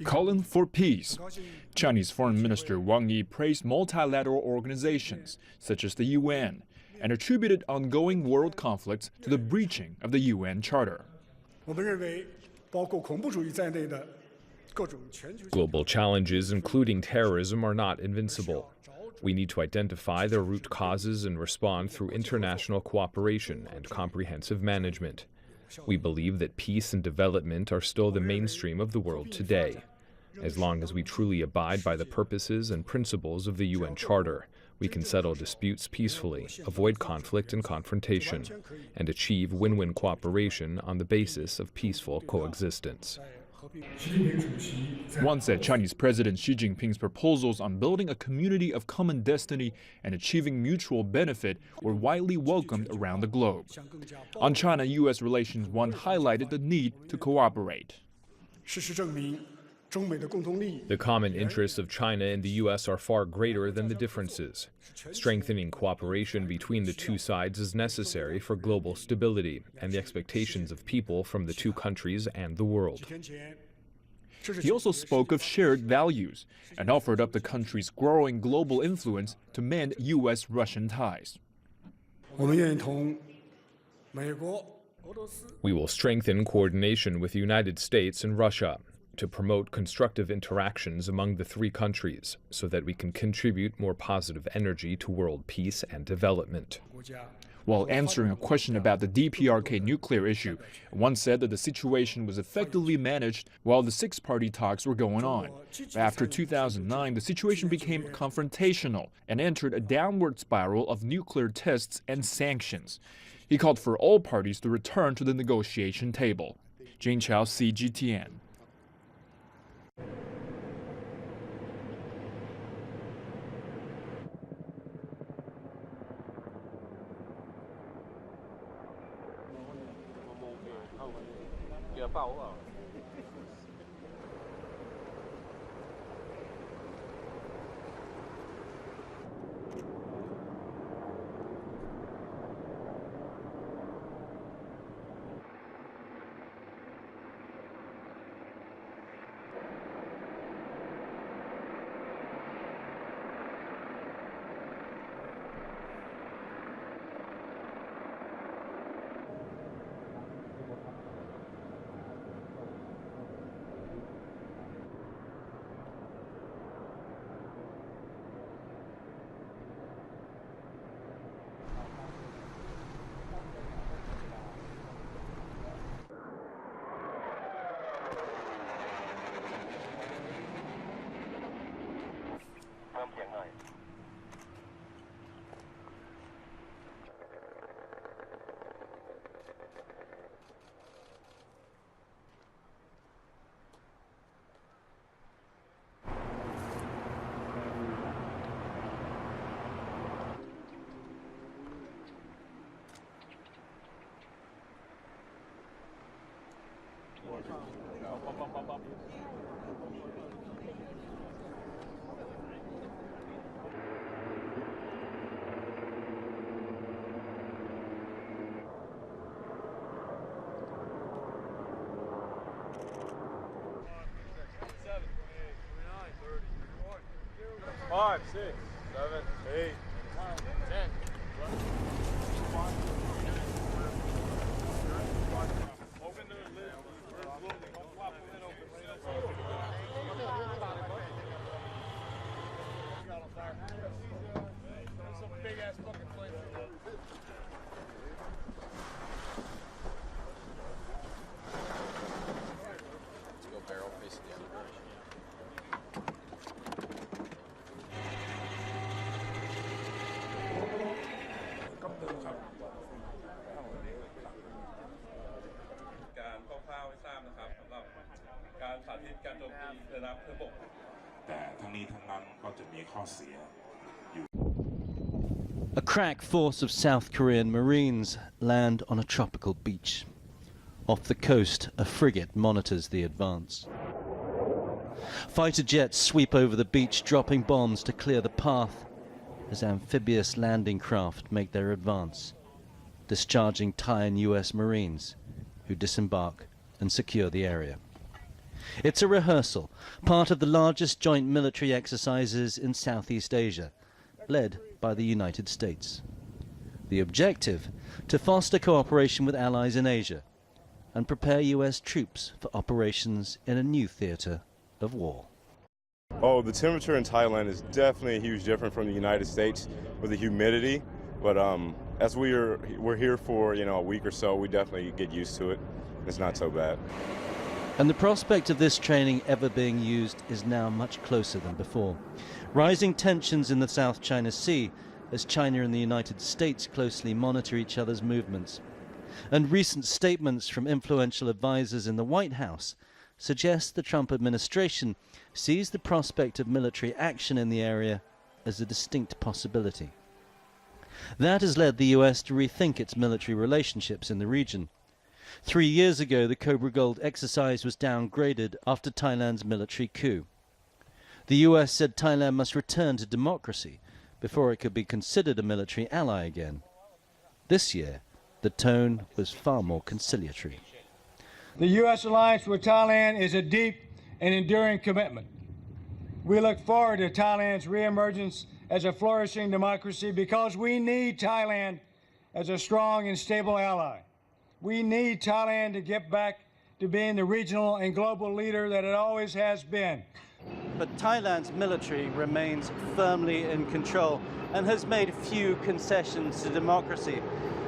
Calling for peace. Chinese Foreign Minister Wang Yi praised multilateral organizations, such as the UN, and attributed ongoing world conflicts to the breaching of the UN Charter. Global challenges, including terrorism, are not invincible. We need to identify their root causes and respond through international cooperation and comprehensive management. We believe that peace and development are still the mainstream of the world today. As long as we truly abide by the purposes and principles of the UN Charter, we can settle disputes peacefully, avoid conflict and confrontation, and achieve win-win cooperation on the basis of peaceful coexistence. One said Chinese President Xi Jinping's proposals on building a community of common destiny and achieving mutual benefit were widely welcomed around the globe. On China-U.S. relations, one highlighted the need to cooperate. The common interests of China and the U.S. are far greater than the differences. Strengthening cooperation between the two sides is necessary for global stability and the expectations of people from the two countries and the world. He also spoke of shared values and offered up the country's growing global influence to mend U.S.-Russian ties. We will strengthen coordination with the United States and Russia to promote constructive interactions among the three countries so that we can contribute more positive energy to world peace and development. While answering a question about the DPRK nuclear issue, one said that the situation was effectively managed while the six-party talks were going on. After 2009, the situation became confrontational and entered a downward spiral of nuclear tests and sanctions. He called for all parties to return to the negotiation table. Jing Chao, CGTN. Five, 6, 7, 8, 10. Open the lid. Flop the lid open. Some big ass fucking flame. Let's go barrel facing the other direction. A crack force of South Korean Marines land on a tropical beach. Off the coast, a frigate monitors the advance. Fighter jets sweep over the beach, dropping bombs to clear the path as amphibious landing craft make their advance, discharging Thai and US Marines who disembark and secure the area. It's a rehearsal, part of the largest joint military exercises in Southeast Asia, led by the United States. The objective, to foster cooperation with allies in Asia and prepare US troops for operations in a new theater of war. Oh, the temperature in Thailand is definitely a huge difference from the United States with the humidity. But as we're here for a week or so, we definitely get used to it. It's not so bad. And the prospect of this training ever being used is now much closer than before. Rising tensions in the South China Sea as China and the United States closely monitor each other's movements. And recent statements from influential advisors in the White House suggest the Trump administration sees the prospect of military action in the area as a distinct possibility. That has led the US to rethink its military relationships in the region. 3 years ago, the Cobra Gold exercise was downgraded after Thailand's military coup. The US said Thailand must return to democracy before it could be considered a military ally again. This year, the tone was far more conciliatory. The U.S. alliance with Thailand is a deep and enduring commitment. We look forward to Thailand's reemergence as a flourishing democracy because we need Thailand as a strong and stable ally. We need Thailand to get back to being the regional and global leader that it always has been. But Thailand's military remains firmly in control and has made few concessions to democracy.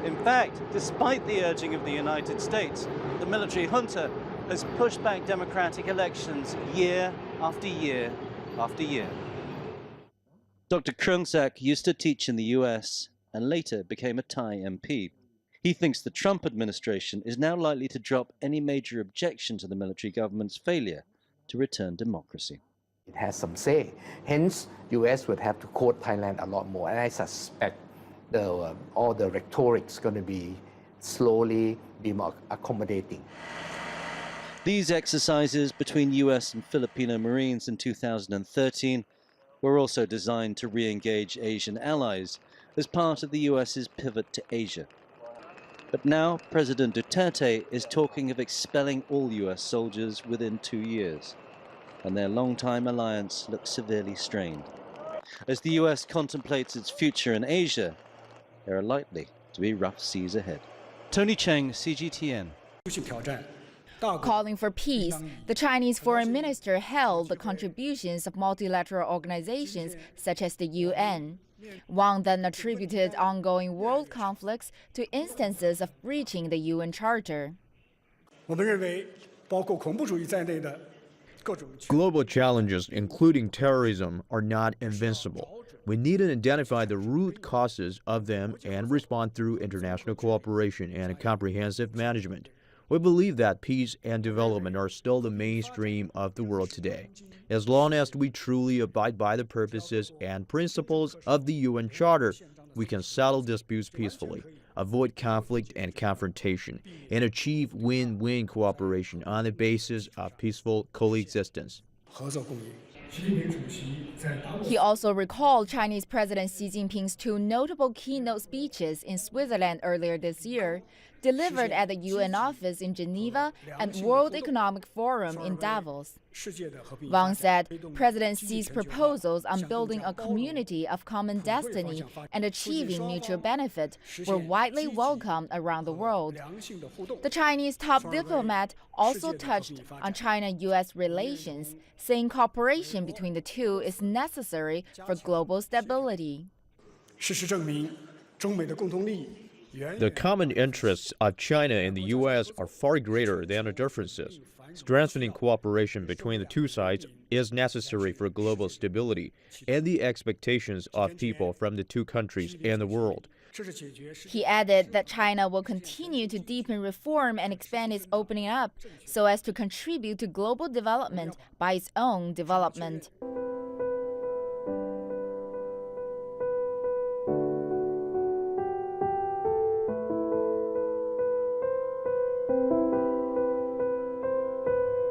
In fact, despite the urging of the United States, the military junta has pushed back democratic elections year after year after year. Dr. Krungsak used to teach in the US and later became a Thai MP. He thinks the Trump administration is now likely to drop any major objection to the military government's failure to return democracy. It has some say. Hence, US would have to court Thailand a lot more. And I suspect all the rhetoric is going to be slowly be more accommodating. These exercises between US and Filipino Marines in 2013 were also designed to re-engage Asian allies as part of the US's pivot to Asia. But now President Duterte is talking of expelling all US soldiers within 2 years, and their long-time alliance looks severely strained. As the US contemplates its future in Asia, there are likely to be rough seas ahead. Tony Cheng, CGTN. Calling for peace, the Chinese foreign minister hailed the contributions of multilateral organizations such as the UN. Wang then attributed ongoing world conflicts to instances of breaching the UN Charter. Global challenges, including terrorism, are not invincible. We need to identify the root causes of them and respond through international cooperation and comprehensive management. We believe that peace and development are still the mainstream of the world today. As long as we truly abide by the purposes and principles of the UN Charter, we can settle disputes peacefully, avoid conflict and confrontation, and achieve win-win cooperation on the basis of peaceful coexistence. He also recalled Chinese President Xi Jinping's 2 notable keynote speeches in Switzerland earlier this year, delivered at the UN office in Geneva and World Economic Forum in Davos. Wang said President Xi's proposals on building a community of common destiny and achieving mutual benefit were widely welcomed around the world. The Chinese top diplomat also touched on China-US relations, saying cooperation between the two is necessary for global stability. The common interests of China and the U.S. are far greater than the differences. Strengthening cooperation between the two sides is necessary for global stability and the expectations of people from the two countries and the world. He added that China will continue to deepen reform and expand its opening up so as to contribute to global development by its own development.